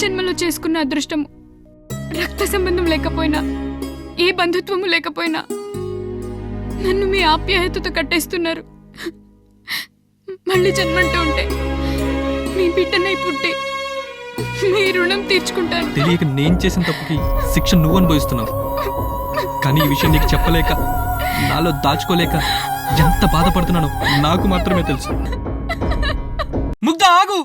జన్మలో చేసుకున్న అదృష్టము, రక్త సంబంధం లేకపోయినా, ఏ బంధుత్వము లేకపోయినా నన్ను మీ ఆప్యాయతతో కట్టేస్తున్నారు. మళ్ళీ జన్మంటూ ఉంటే మీ బిడ్డనై పుట్టి మీ రుణం తీర్చుకుంటాను. తెలియక నేను చేసిన తప్పుకి శిక్ష నువ్వు అనుభవిస్తున్నావు. కానీ ఈ విషయం నీకు చెప్పలేక, నాలో దాచుకోలేక ఎంత బాధపడుతున్నానో నాకు మాత్రమే తెలుసు. ముగ్ధ ఆగు.